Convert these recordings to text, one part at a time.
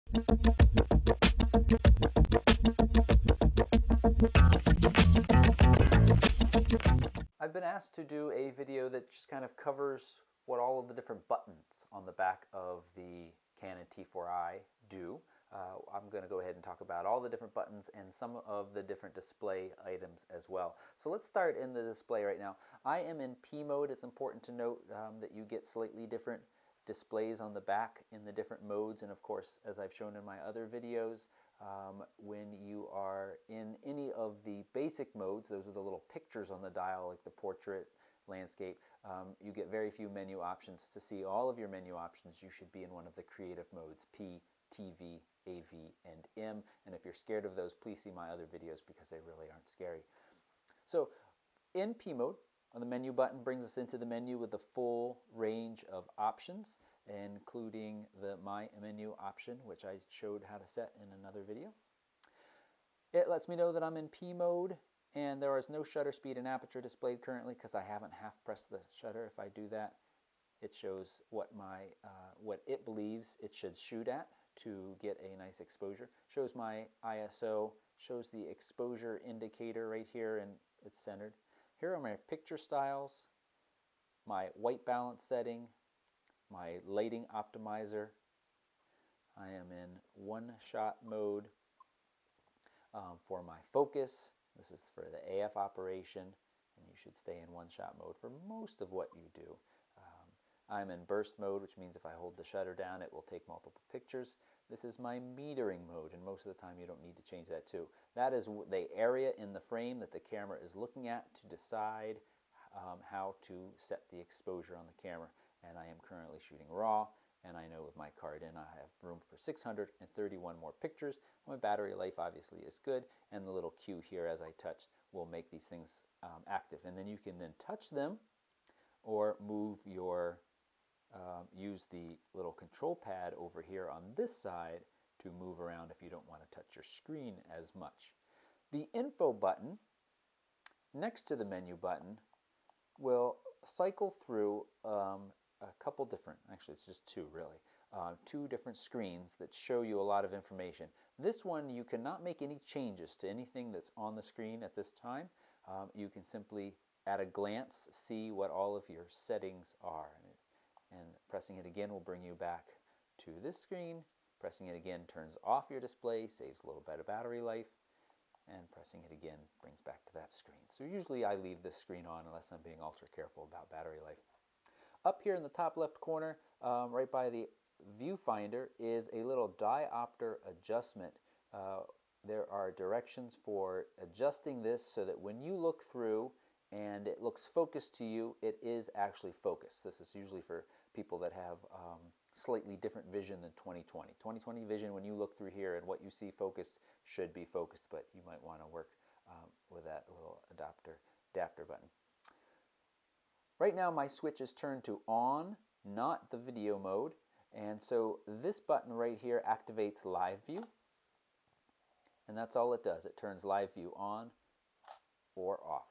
I've been asked to do a video that just kind of covers what all of the different buttons on the back of the Canon T4i do. I'm going to go ahead and talk about all the different buttons and some of the different display items as well. So let's start in the display right now. I am in P mode. It's important to note that you get slightly different displays on the back in the different modes, and of course, as I've shown in my other videos, when you are in any of the basic modes, those are the little pictures on the dial like the portrait, landscape, you get very few menu options. To see all of your menu options, you should be in one of the creative modes, P, TV, AV, and M, and if you're scared of those, please see my other videos because they really aren't scary. So in P mode, the menu button brings us into the menu with the full range of options, including the My Menu option, which I showed how to set in another video. It lets me know that I'm in P mode, and there is no shutter speed and aperture displayed currently because I haven't half pressed the shutter. If I do that, it shows what it believes it should shoot at to get a nice exposure. Shows my ISO, shows the exposure indicator right here, and it's centered. Here are my picture styles, my white balance setting, my lighting optimizer. I am in one-shot mode for my focus. This is for the AF operation, and you should stay in one-shot mode for most of what you do. I'm in burst mode, which means if I hold the shutter down, it will take multiple pictures. This is my metering mode, and most of the time you don't need to change that too. That is the area in the frame that the camera is looking at to decide how to set the exposure on the camera. And I am currently shooting RAW, and I know with my card in I have room for 631 more pictures. My battery life obviously is good, and the little cue here as I touched will make these things active. And then you can then touch them or move your use the little control pad over here on this side to move around if you don't want to touch your screen as much. The info button next to the menu button will cycle through a couple different, actually it's just two really, two different screens that show you a lot of information. This one you cannot make any changes to anything that's on the screen at this time. You can simply at a glance see what all of your settings are. And pressing it again will bring you back to this screen. Pressing it again turns off your display, saves a little bit of battery life, and pressing it again brings back to that screen. So usually I leave this screen on unless I'm being ultra careful about battery life. Up here in the top left corner, right by the viewfinder, is a little diopter adjustment. There are directions for adjusting this so that when you look through and it looks focused to you, it is actually focused. This is usually for people that have slightly different vision than 20/20. 20/20 vision, when you look through here and what you see focused should be focused, but you might want to work with that little adapter button. Right now my switch is turned to on, not the video mode, and so this button right here activates live view, and that's all it does. It turns live view on or off.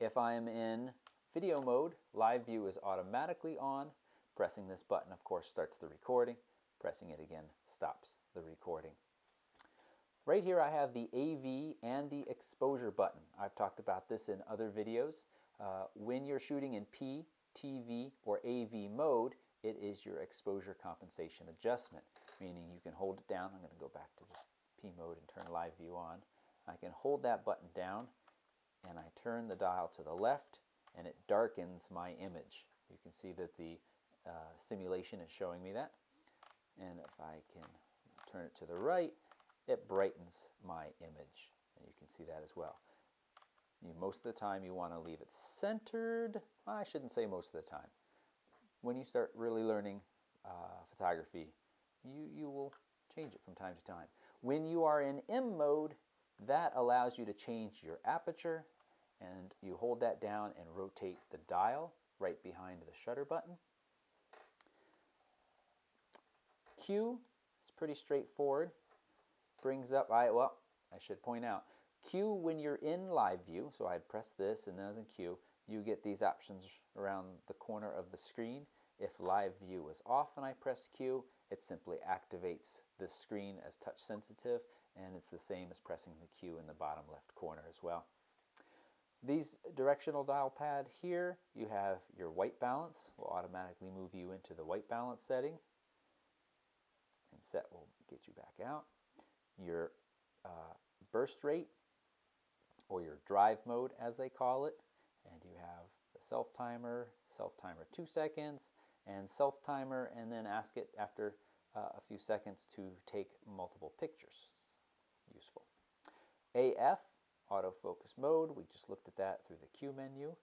If I am in video mode, live view is automatically on. Pressing this button, of course, starts the recording. Pressing it again stops the recording. Right here I have the AV and the exposure button. I've talked about this in other videos. When you're shooting in P, TV, or AV mode, it is your exposure compensation adjustment, meaning you can hold it down. I'm going to go back to the P mode and turn live view on. I can hold that button down, and I turn the dial to the left, and it darkens my image. You can see that the simulation is showing me that. And if I can turn it to the right, it brightens my image. And you can see that as well. Most of the time you want to leave it centered. I shouldn't say most of the time. When you start really learning photography, you will change it from time to time. When you are in M mode, that allows you to change your aperture, and you hold that down and rotate the dial right behind the shutter button. Q is pretty straightforward. Brings up, I should point out, Q when you're in live view, so I'd press this and then I was in Q, you get these options around the corner of the screen. If live view is off and I press Q, it simply activates the screen as touch sensitive, and it's the same as pressing the Q in the bottom left corner as well. These directional dial pad here, you have your white balance, will automatically move you into the white balance setting, and set will get you back out. Your burst rate, or your drive mode as they call it, and you have the self-timer 2 seconds, and self-timer, and then ask it after a few seconds to take multiple pictures. Useful. AF, autofocus mode, we just looked at that through the Q menu.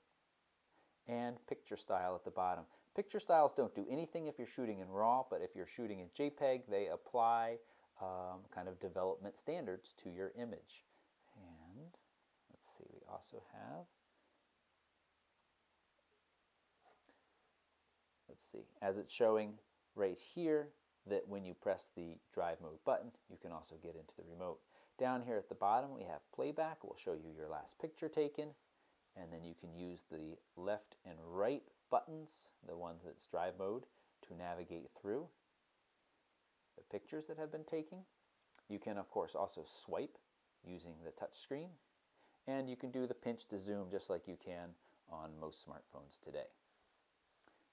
And picture style at the bottom. Picture styles don't do anything if you're shooting in RAW, but if you're shooting in JPEG, they apply kind of development standards to your image. And let's see, we also have, let's see, as it's showing right here, that when you press the drive mode button, you can also get into the remote. Down here at the bottom, we have playback. We'll show you your last picture taken, and then you can use the left and right buttons, the ones that's drive mode, to navigate through the pictures that have been taken. You can, of course, also swipe using the touch screen, and you can do the pinch to zoom just like you can on most smartphones today.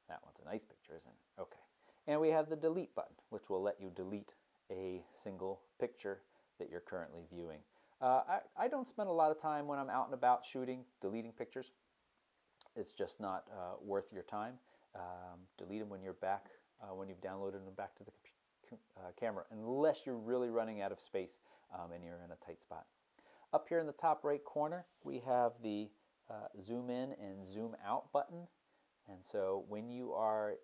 That one's a nice picture, isn't it? Okay. And we have the delete button, which will let you delete a single picture that you're currently viewing. I don't spend a lot of time when I'm out and about shooting, deleting pictures. It's just not worth your time. Delete them when you're back, when you've downloaded them back to the camera, unless you're really running out of space and you're in a tight spot. Up here in the top right corner, we have the zoom in and zoom out button. And so when you are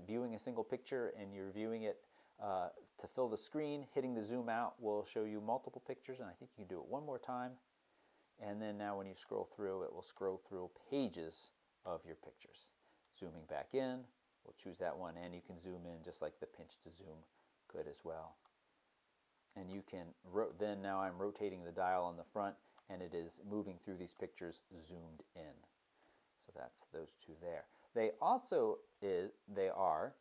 viewing a single picture and you're viewing it to fill the screen, hitting the zoom out will show you multiple pictures, and I think you can do it one more time. And then now when you scroll through, it will scroll through pages of your pictures. Zooming back in, we'll choose that one, and you can zoom in just like the pinch to zoom could as well. And you can, then now I'm rotating the dial on the front, and it is moving through these pictures zoomed in. So that's those two there. They also are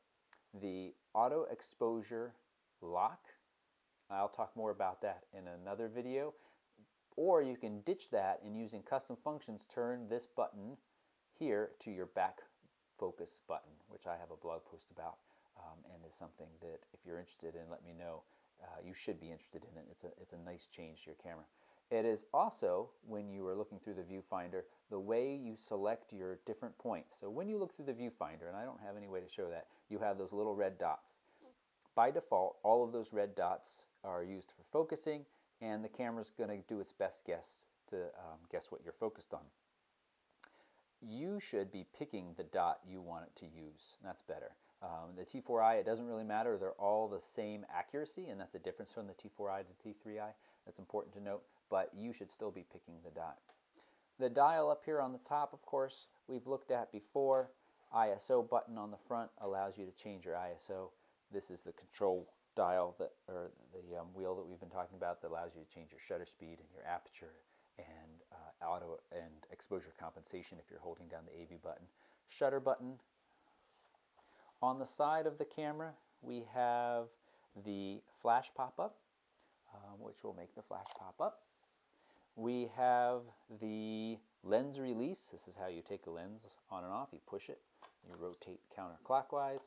the auto exposure lock. I'll talk more about that in another video. Or you can ditch that and using custom functions turn this button here to your back focus button, which I have a blog post about and is something that if you're interested in, let me know. You should be interested in it. It's a nice change to your camera. It is also, when you are looking through the viewfinder, the way you select your different points. So when you look through the viewfinder, and I don't have any way to show that, you have those little red dots. By default, all of those red dots are used for focusing, and the camera's going to do its best guess to guess what you're focused on. You should be picking the dot you want it to use, and that's better. The T4i, it doesn't really matter. They're all the same accuracy, and that's a difference from the T4i to T3i. That's important to note, but you should still be picking the dot. The dial up here on the top, of course, we've looked at before. ISO button on the front allows you to change your ISO. This is the control dial, or the wheel that we've been talking about, that allows you to change your shutter speed and your aperture and auto and exposure compensation if you're holding down the AV button. Shutter button. On the side of the camera, we have the flash pop-up, which will make the flash pop up. We have the lens release. This is how you take a lens on and off. You push it, you rotate counterclockwise.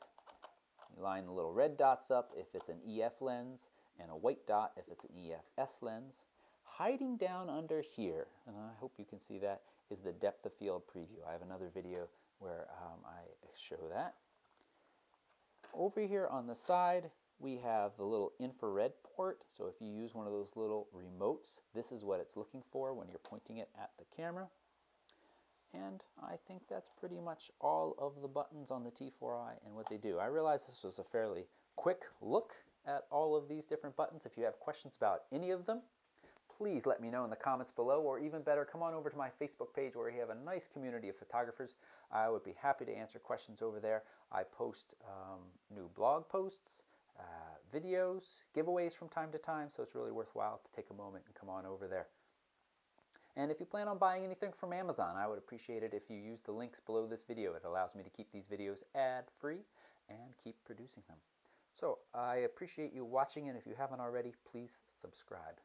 You line the little red dots up if it's an EF lens, and a white dot if it's an EF-S lens. Hiding down under here, and I hope you can see that, is the depth of field preview. I have another video where I show that. Over here on the side, we have the little infrared port. So if you use one of those little remotes, this is what it's looking for when you're pointing it at the camera. And I think that's pretty much all of the buttons on the T4i and what they do. I realize this was a fairly quick look at all of these different buttons. If you have questions about any of them, please let me know in the comments below, or even better, come on over to my Facebook page where we have a nice community of photographers. I would be happy to answer questions over there. I post new blog posts, videos, giveaways from time to time, so it's really worthwhile to take a moment and come on over there. And if you plan on buying anything from Amazon, I would appreciate it if you use the links below this video. It allows me to keep these videos ad-free and keep producing them. So I appreciate you watching, and if you haven't already, please subscribe.